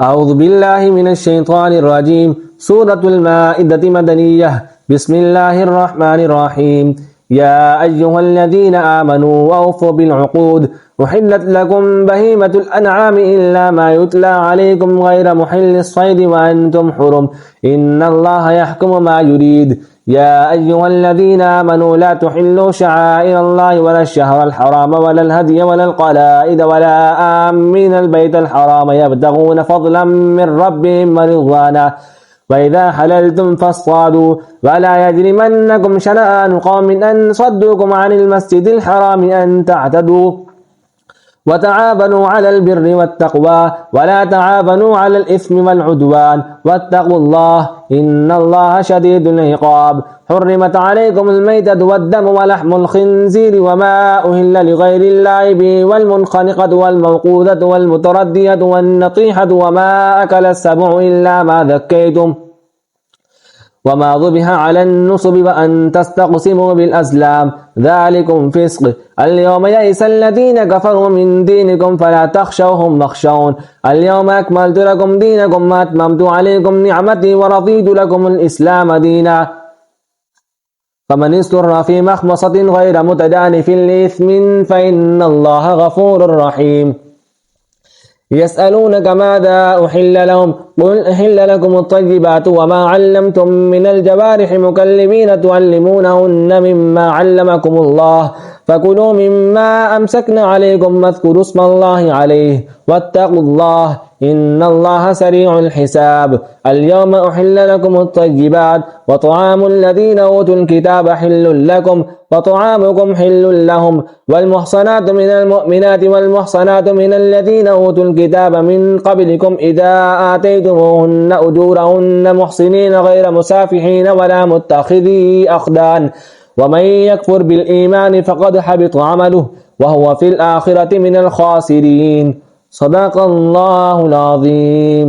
أعوذ بالله من الشيطان الرجيم. سورة المائدة مدنية. بسم الله الرحمن الرحيم. يا أيها الذين آمنوا أوفوا بالعقود. أحلت لكم بهيمة الأنعام إلا ما يتلى عليكم غير محل الصيد وأنتم حرم. إن الله يحكم ما يريد. يا أيها الذين آمنوا لا تحلوا شعائر الله ولا الشهر الحرام ولا الهدي ولا القلائد ولا آمين البيت الحرام يبتغون فضلا من ربهم ورضوانا. وإذا حللتم فاصطادوا ولا يجرمنكم شنآن قوم أن صدوكم عن المسجد الحرام أن تعتدوا. وتعاونوا على البر والتقوى ولا تعاونوا على الإثم والعدوان واتقوا الله إن الله شديد العقاب. حرمت عليكم الميتة والدم ولحم الخنزير وما أهل لغير الله به والمنخنقة والموقوذة والمتردية والنطيحة وما أكل السبع إلا ما ذكيتم وما ذبح على النصب وأن تستقسموا بالأزلام ذلكم فسق. اليوم يئس الذين كفروا من دينكم فلا تخشوهم واخشون. اليوم أكملت لكم دينكم وأتممت عليكم نعمتي ورضيت لكم الإسلام دينا. فمن استر في مخمصة غير متجانف لإثم فإن الله غفور رحيم. يسألونك ماذا أحل لهم قل أحل لكم الطيبات وما علمتم من الجوارح مكلبين تعلمونهن مما علمكم الله فكلوا مما أمسكن عليكم واذكروا اسم الله عليه واتقوا الله إن الله سريع الحساب. اليوم أحل لكم الطيبات وطعام الذين أوتوا الكتاب حل لكم وطعامكم حل لهم والمحصنات من المؤمنات والمحصنات من الذين أوتوا الكتاب من قبلكم إذا آتيتموهن أجورهن محصنين غير مسافحين ولا متخذي أخدان. ومن يكفر بالإيمان فقد حبط عمله وهو في الآخرة من الخاسرين. صدق الله العظيم.